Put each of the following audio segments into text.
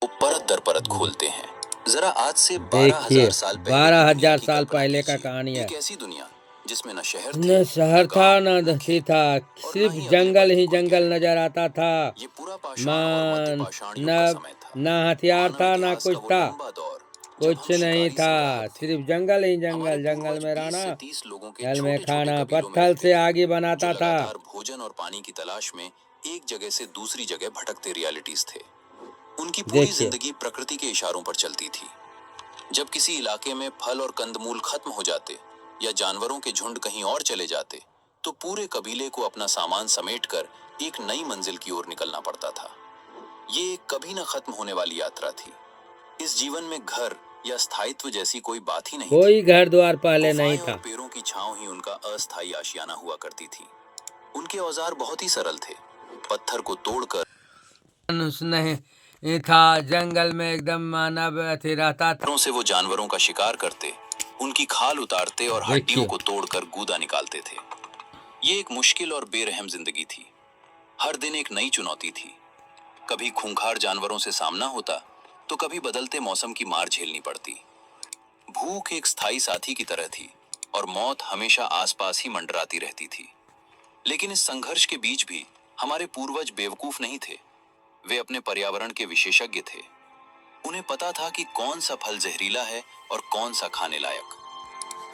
वो परत दर परत खोलते हैं। जरा आज से देखिए 12,000 साल पहले 12,000 की साल कल्पना पहले का कीजिए। कहानी है। एक ऐसी दुनिया जिसमें न शहर थे, न न शहर था गांव, न न धरती खेत था, और न सिर्फ ही अगले जंगल पल की ही कोई जंगल गहराई। नजर आता था। ये पूरा पाषाण और मध्य मान पाषाण न युग का समय था। न हथियार मानव था, न इतिहास कुछ का वो था, लंबा दौर जब हम कुछ नहीं शिकारी था, संग्राहक थे। सिर्फ जंगल ही हमारे जंगल। जंगल पूर्वज में 20 रहना, से 30 लोगों के जल में छोटे छोटे खाना, कबीलों में पत्थर रहते से थे, आगे जो बनाता था। लगातार भोजन और पानी की तलाश में एक जगह से दूसरी जगह भटकते रियलिटीज थे। उनकी पूरी देखिए जिंदगी प्रकृति के इशारों पर चलती थी। जब किसी इलाके में फल और कंदमूल खत्म हो जाते या जानवरों के झुंड कहीं और चले जाते, तो पूरे कबीले को अपना सामान समेटकर एक नई मंजिल की ओर निकलना पड़ता था। ये एक कभी न खत्म होने वाली यात्रा थी। इस जीवन में घर या स्थायित्व जैसी कोई बात ही नहीं थी। कोई घर द्वार पहले नहीं गुफाएं और था। पेड़ों की छांव ही उनका अस्थायी आशियाना हुआ करती थी। उनके औजार बहुत ही सरल थे। पत्थर को तोड़कर मनुष्य नहीं था, जंगल में एकदम मानव रहता था। से वो जानवरों का शिकार करते, उनकी खाल उतारते और हड्डियों देखिए को तोड़कर गूदा निकालते थे। ये एक मुश्किल और बेरहम जिंदगी थी। हर दिन एक नई चुनौती थी। कभी खूंखार जानवरों से सामना होता, तो कभी बदलते मौसम की मार झेलनी पड़ती। भूख एक स्थायी साथी की तरह थी और मौत हमेशा आसपास ही मंडराती रहती थी। लेकिन इस संघर्ष के बीच भी हमारे पूर्वज बेवकूफ नहीं थे। वे अपने पर्यावरण के विशेषज्ञ थे। उन्हें पता था कि कौन सा फल जहरीला है और कौन सा खाने लायक।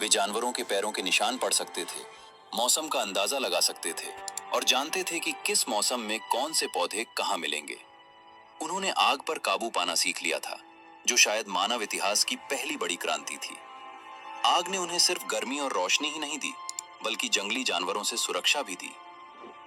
वे जानवरों के पैरों के निशान पढ़ सकते थे, मौसम का अंदाजा लगा सकते थे और जानते थे कि किस मौसम में कौन से पौधे कहां मिलेंगे। उन्होंने आग पर काबू पाना सीख लिया था, जो शायद मानव इतिहास की पहली बड़ी क्रांति थी। आग ने उन्हें सिर्फ गर्मी और रोशनी ही नहीं दी, बल्कि जंगली जानवरों से सुरक्षा भी दी।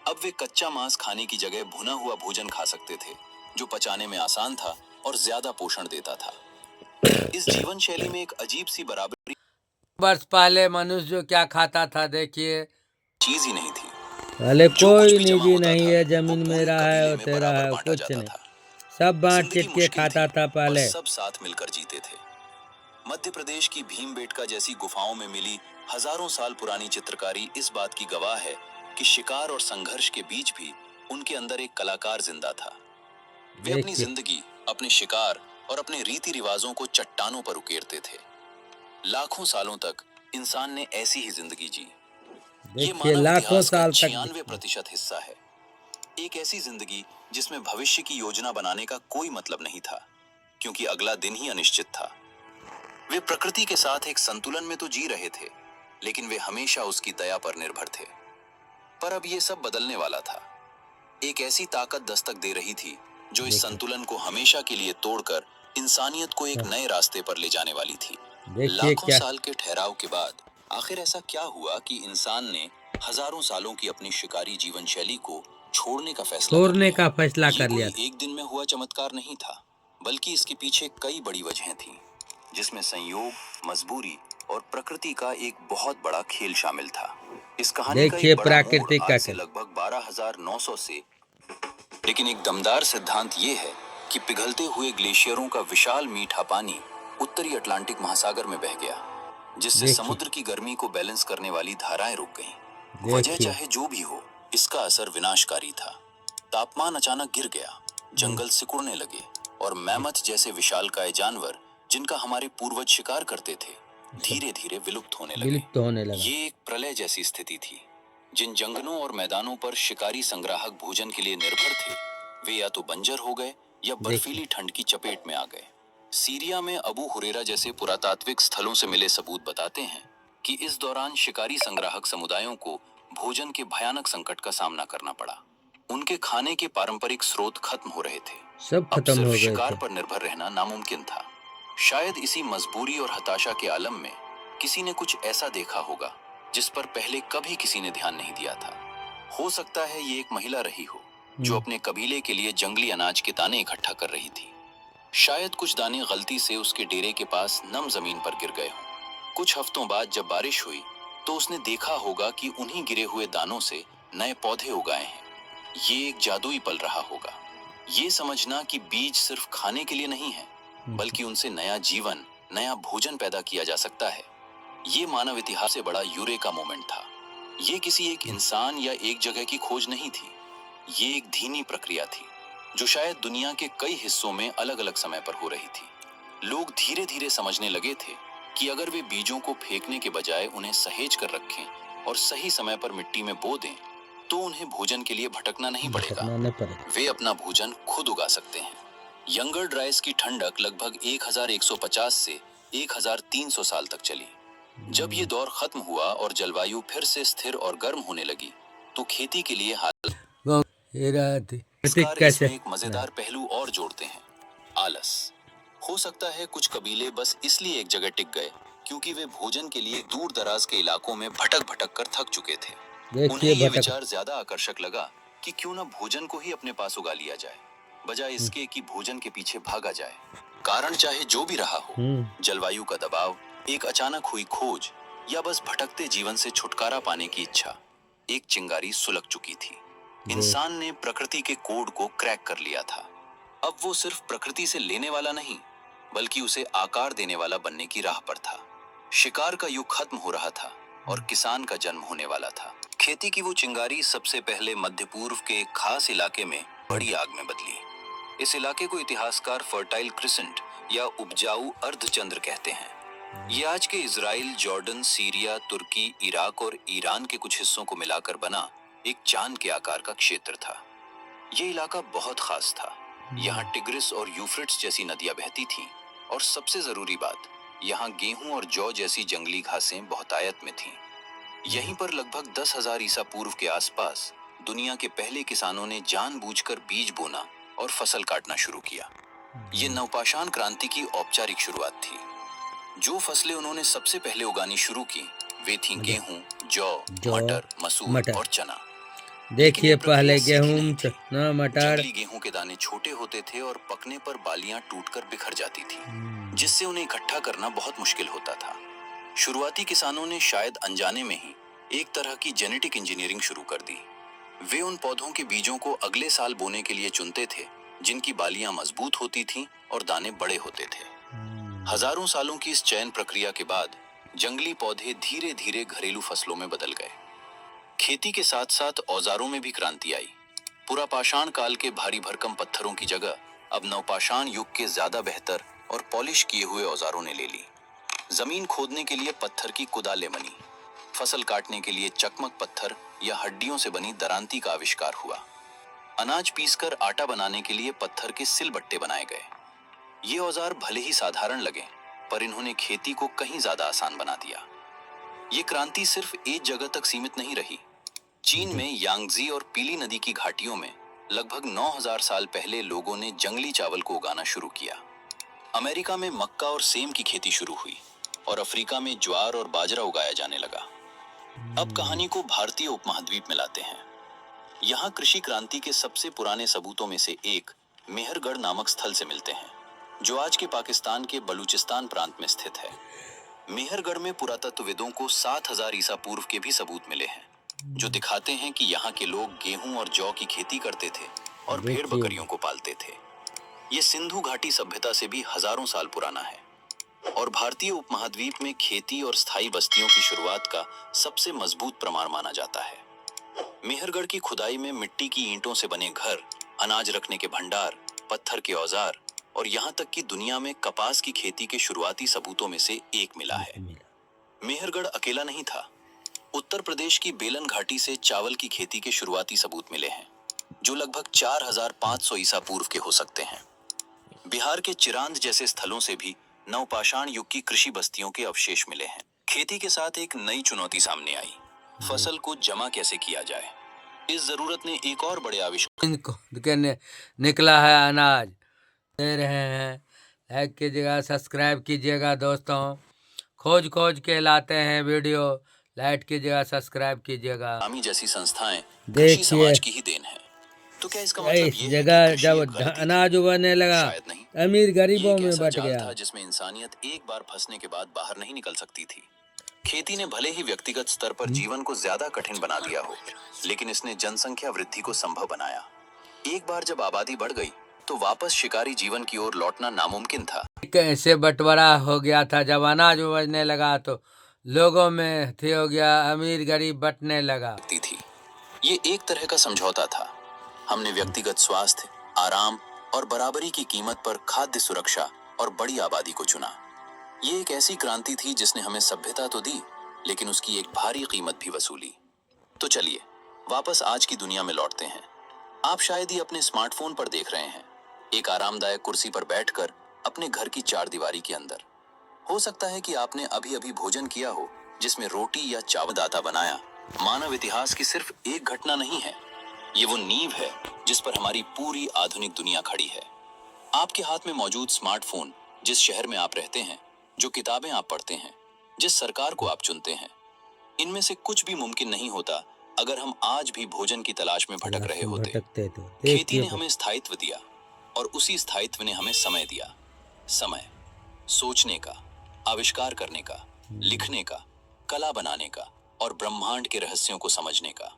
अब वे कच्चा मांस खाने की जगह भुना हुआ भोजन खा सकते थे, जो पचाने में आसान था और ज्यादा पोषण देता था। इस जीवन शैली में एक अजीब सी बराबरी वर्ष पहले मनुष्य जो क्या खाता था, देखिए चीज ही नहीं थी। पहले जो कुछ कोई भी जमा निजी होता नहीं था, है, वो जमीन पूरे मेरा है कबीले और में तेरा बराबर है, बांटा कुछ जाता नहीं। था। सब बांट जिंदगी चिट के मुश्किल थी खाता था और पहले। सब साथ मिलकर जीते थे। मध्य प्रदेश की भीमबेटका जैसी गुफाओं में मिली हजारों साल पुरानी चित्रकारी इस बात की गवाह है कि शिकार और संघर्ष के बीच भी उनके अंदर एक कलाकार जिंदा था। वे अपनी देखिए जिंदगी, अपने शिकार और अपने रीति रिवाजों को चट्टानों पर उकेरते थे। लाखों सालों तक इंसान ने ऐसी ही जिंदगी जी। ये देखिए मानव लाखों इतिहास का साल तक 96% हिस्सा है। एक ऐसी जिंदगी जिसमें भविष्य की योजना बनाने का कोई मतलब नहीं था, क्योंकि अगला दिन ही अनिश्चित था। वे प्रकृति के साथ एक संतुलन में तो जी रहे थे, लेकिन वे हमेशा उसकी दया पर निर्भर थे। पर अब ये सब बदलने वाला था। एक ऐसी ताकत दस्तक दे रही थी जो इस देखिए। संतुलन को हमेशा के लिए तोड़कर इंसानियत को एक हाँ, नए रास्ते पर ले जाने वाली थी। देखिए लाखों क्या साल के ठहराव के बाद आखिर ऐसा क्या हुआ कि इंसान ने हजारों सालों की अपनी शिकारी जीवन शैली को छोड़ने का फैसला कर छोड़ने लिया। का फैसला ये कर लिया कोई था। एक दिन में हुआ चमत्कार नहीं था, बल्कि इसके पीछे कई बड़ी वजहें थीं, जिसमें संयोग, मजबूरी और प्रकृति का एक बहुत बड़ा खेल शामिल था। इस कहानी का देखिए एक बड़ा मोड़ प्राकृतिक आज का से खेल। लगभग 12,900 से, लेकिन एक दमदार सिद्धांत ये है कि पिघलते हुए ग्लेशियरों का विशाल मीठा पानी उत्तरी अटलांटिक महासागर में बह गया, जिससे देखिए समुद्र की गर्मी को बैलेंस करने वाली धाराएं रुक गईं। वजह देखिए। चाहे जो भी हो, इसका असर विनाशकारी था। तापमान अचानक गिर गया, जंगल सिकुड़ने लगे और मैमथ जैसे विशालकाय जानवर, जिनका हमारे पूर्वज शिकार करते थे, धीरे धीरे विलुप्त होने लगे। विलुप्त होने लगा। ये एक प्रलय जैसी स्थिति थी। जिन जंगलों और मैदानों पर शिकारी संग्राहक भोजन के लिए निर्भर थे, वे या तो बंजर हो गए या देखिए बर्फीली ठंड की चपेट में आ गए। सीरिया में अबू हुरेरा जैसे पुरातात्विक स्थलों से मिले सबूत बताते हैं कि इस दौरान शिकारी संग्राहक समुदायों को भोजन के भयानक संकट का सामना करना पड़ा। उनके खाने के पारंपरिक स्रोत खत्म हो रहे थे। सब अब खत्म सिर्फ हो गए शिकार थे। पर निर्भर रहना नामुमकिन था। शायद इसी मजबूरी और हताशा के आलम में किसी ने कुछ ऐसा देखा होगा जिस पर पहले कभी किसी ने ध्यान नहीं दिया था। हो सकता है ये एक महिला रही हो जो अपने कबीले के लिए जंगली अनाज के दाने इकट्ठा कर रही थी। शायद कुछ दाने गलती से उसके डेरे के पास नम जमीन पर गिर गए हों। कुछ हफ्तों बाद जब बारिश हुई तो उसने देखा होगा कि उन्हीं गिरे हुए दानों से नए पौधे उगाए हैं। ये एक जादुई पल रहा होगा। ये समझना कि बीज सिर्फ खाने के लिए नहीं है, बल्कि उनसे नया जीवन, नया भोजन पैदा किया जा सकता है। ये मानव इतिहास से बड़ा यूरेका मोमेंट था। ये किसी एक इंसान या एक जगह की खोज नहीं थी। ये एक धीमी प्रक्रिया थी, जो शायद दुनिया के कई हिस्सों में अलग अलग समय पर हो रही थी। लोग धीरे धीरे समझने लगे थे कि अगर वे बीजों को फेंकने के बजाय उन्हें सहेज कर रखें और सही समय पर मिट्टी में बो दें, तो उन्हें भोजन के लिए भटकना नहीं पड़ेगा। वे अपना भोजन खुद उगा सकते हैं। यंगर ड्राइस की ठंडक लगभग 1150 से 1300 साल तक चली। जब ये दौर खत्म हुआ और जलवायु फिर से स्थिर और गर्म होने लगी, तो खेती के लिए इसमें एक मजेदार पहलू और जोड़ते हैं, आलस। हो सकता है कुछ कबीले बस इसलिए एक जगह टिक गए क्योंकि वे भोजन के लिए दूर दराज के इलाकों में भटक भटक कर थक चुके थे। उन्हें ये विचार ज्यादा आकर्षक लगा कि क्यों न भोजन को ही अपने पास उगा लिया जाए, बजाय इसके कि भोजन के पीछे भागा जाए। कारण चाहे जो भी रहा हो, जलवायु का दबाव, एक अचानक हुई खोज या बस भटकते जीवन से छुटकारा पाने की इच्छा, एक चिंगारी सुलग चुकी थी। इंसान ने प्रकृति के कोड को क्रैक कर लिया था। अब वो सिर्फ प्रकृति से लेने वाला नहीं, बल्कि उसे आकार देने वाला बनने की राह पर था। शिकार का युग खत्म हो रहा था और किसान का जन्म होने वाला था। खेती की वो चिंगारी सबसे पहले मध्य पूर्व के एक खास इलाके में बड़ी आग में बदली। इस इलाके को इतिहासकार फर्टाइल क्रिसेंट या उपजाऊ अर्धचंद्र कहते हैं। ये आज के इजराइल, जॉर्डन, सीरिया, तुर्की, इराक और ईरान के कुछ हिस्सों को मिलाकर बना एक चांद के आकार का क्षेत्र था। ये इलाका बहुत खास था। यहाँ टिग्रिस और यूफ्रेट्स जैसी नदियां बहती थीं, और सबसे जरूरी बात, यहाँ गेहूं और जौ जैसी जंगली घासें बहुतायत में थीं। यहीं पर लगभग 10,000 ईसा पूर्व के आसपास दुनिया के पहले किसानों ने जानबूझकर बीज बोना और फसल काटना शुरू किया। ये नवपाषाण क्रांति की औपचारिक शुरुआत थी। जो फसलें उन्होंने सबसे पहले उगानी शुरू की वे थीं गेहूं, जौ, मटर, मसूर और चना। देखिए पहले गेहूं, चना, मटर। जंगली गेहूं के दाने छोटे होते थे और पकने पर बालियां टूटकर बिखर जाती थी, जिससे उन्हें इकट्ठा करना बहुत मुश्किल होता था। शुरुआती किसानों ने शायद अनजाने में ही एक तरह की जेनेटिक इंजीनियरिंग शुरू कर दी। वे उन पौधों के बीजों को अगले साल बोने के लिए चुनते थे जिनकी बालियां मजबूत होती थीं और दाने बड़े होते थे। हजारों सालों की इस चयन प्रक्रिया के बाद जंगली पौधे धीरे धीरे घरेलू फसलों में बदल गए। खेती के साथ साथ औजारों में भी क्रांति आई। पुरापाषाण काल के भारी भरकम पत्थरों की जगह अब नवपाषाण युग के ज्यादा बेहतर और पॉलिश किए हुए औजारों ने ले ली। जमीन खोदने के लिए पत्थर की कुदालें बनी, फसल काटने के लिए चकमक पत्थर या हड्डियों से बनी दरांती का आविष्कार हुआ, अनाज पीसकर आटा बनाने के लिए पत्थर के सिलबट्टे बनाए गए। ये औजार भले ही साधारण लगे, पर इन्होंने खेती को कहीं ज्यादा आसान बना दिया। ये क्रांति सिर्फ एक जगह तक सीमित नहीं रही। चीन में यांगजी और पीली नदी की घाटियों में लगभग 9000 साल पहले लोगों ने जंगली चावल को उगाना शुरू किया। अमेरिका में मक्का और सेम की खेती शुरू हुई और अफ्रीका में ज्वार और बाजरा उगाया जाने लगा। अब कहानी को भारतीय उपमहाद्वीप में लाते हैं। यहाँ कृषि क्रांति के सबसे पुराने सबूतों में से एक मेहरगढ़ नामक स्थल से मिलते हैं, जो आज के पाकिस्तान के बलूचिस्तान प्रांत में स्थित है। मेहरगढ़ में पुरातत्वविदों को 7000 ईसा पूर्व के भी सबूत मिले हैं, जो दिखाते हैं कि यहाँ के लोग गेहूं और जौ की खेती करते थे और भेड़ बकरियों को पालते थे। ये सिंधु घाटी सभ्यता से भी हजारों साल पुराना है और भारतीय उपमहाद्वीप में खेती और स्थायी बस्तियों की शुरुआत का सबसे मजबूत प्रमाण माना जाता है। मेहरगढ़ की खुदाई में मिट्टी की ईंटों से बने घर, अनाज रखने के भंडार, पत्थर के औजार और यहाँ तक कि दुनिया में कपास की खेती के शुरुआती सबूतों में से एक मिला है। मेहरगढ़ अकेला नहीं था। उत्तर प्रदेश की बेलन घाटी से चावल की खेती के शुरुआती सबूत मिले हैं, जो लगभग 4500 ईसा पूर्व के हो सकते हैं। बिहार के चिरांद जैसे स्थलों से भी नवपाषाण युग की कृषि बस्तियों के अवशेष मिले हैं। खेती के साथ एक नई चुनौती सामने आई, फसल को जमा कैसे किया जाए। इस जरूरत ने एक और बड़े आविष्कार निकला है अनाज दे रहे हैं। लाइक कीजिएगा, सब्सक्राइब कीजिएगा दोस्तों। खोज खोज के लाते हैं वीडियो, लाइक कीजिएगा, सब्सक्राइब कीजिएगा। जैसी संस्थाएं कृषि समाज की ही देन है। तो क्या इसका मतलब इस जगह जब अनाज उगने लगा, अमीर गरीबों में बट गया, जिसमें इंसानियत एक बार फंसने के बाद बाहर नहीं निकल सकती थी। खेती ने भले ही व्यक्तिगत स्तर पर जीवन को ज्यादा कठिन बना दिया हो, लेकिन इसने जनसंख्या वृद्धि को संभव बनाया। एक बार जब आबादी बढ़ गई, तो वापस शिकारी जीवन की ओर लौटना नामुमकिन था। कैसे बंटवारा हो गया था। जब अनाज उगने लगा तो लोगों में हो गया, अमीर गरीब बंटने लगा। थी ये एक तरह का समझौता था। हमने व्यक्तिगत स्वास्थ्य, आराम और बराबरी की कीमत पर खाद्य सुरक्षा और बड़ी आबादी को चुना। ये एक ऐसी क्रांति थी जिसने हमें सभ्यता तो दी, लेकिन उसकी एक भारी कीमत भी वसूली। तो चलिए वापस आज की दुनिया में लौटते हैं। आप शायद ही अपने स्मार्टफोन पर देख रहे हैं, एक आरामदायक कुर्सी पर बैठकर अपने घर की चार दीवारी के अंदर। हो सकता है कि आपने अभी अभी भोजन किया हो जिसमें रोटी या चावल दाता बनाया। मानव इतिहास की सिर्फ एक घटना नहीं है, ये वो नींव है जिस पर हमारी पूरी आधुनिक दुनिया खड़ी है। आपके हाथ में मौजूद स्मार्टफोन, जिस शहर में आप रहते हैं, जो किताबें आप पढ़ते हैं, जिस सरकार को आप चुनते हैं, इनमें से कुछ भी मुमकिन नहीं होता अगर हम आज भी भोजन की तलाश में भटक रहे होते। भटकते तो खेती ने हमें स्थायित्व दिया और उसी स्थायित्व ने हमें समय दिया। समय सोचने का, आविष्कार करने का, लिखने का, कला बनाने का और ब्रह्मांड के रहस्यों को समझने का।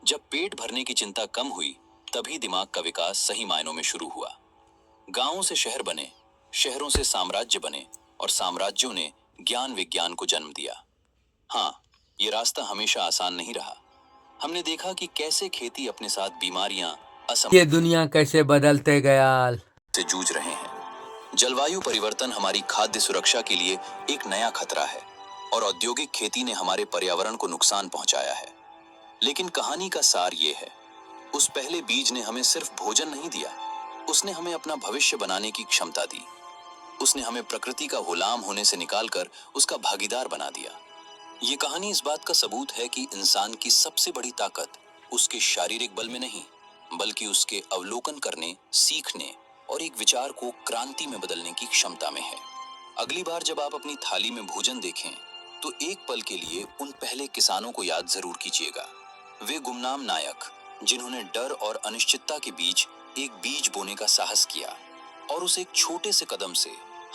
जब पेट भरने की चिंता कम हुई, तभी दिमाग का विकास सही मायनों में शुरू हुआ। गांवों से शहर बने, शहरों से साम्राज्य बने और साम्राज्यों ने ज्ञान विज्ञान को जन्म दिया। हाँ, ये रास्ता हमेशा आसान नहीं रहा। हमने देखा कि कैसे खेती अपने साथ बीमारियां, ये दुनिया कैसे बदलते गया से जूझ रहे हैं। जलवायु परिवर्तन हमारी खाद्य सुरक्षा के लिए एक नया खतरा है और औद्योगिक खेती ने हमारे पर्यावरण को नुकसान पहुंचाया है। लेकिन कहानी का सार ये है, उस पहले बीज ने हमें सिर्फ भोजन नहीं दिया, उसने हमें अपना भविष्य बनाने की क्षमता दी। उसने हमें प्रकृति का गुलाम होने से निकालकर उसका भागीदार बना दिया। ये कहानी इस बात का सबूत है कि इंसान की सबसे बड़ी ताकत उसके शारीरिक बल में नहीं, बल्कि उसके अवलोकन करने, सीखने और एक विचार को क्रांति में बदलने की क्षमता में है। अगली बार जब आप अपनी थाली में भोजन देखें, तो एक पल के लिए उन पहले किसानों को याद जरूर कीजिएगा। वे गुमनाम नायक, जिन्होंने डर और अनिश्चितता के बीच एक बीज बोने का साहस किया और उस एक छोटे से कदम से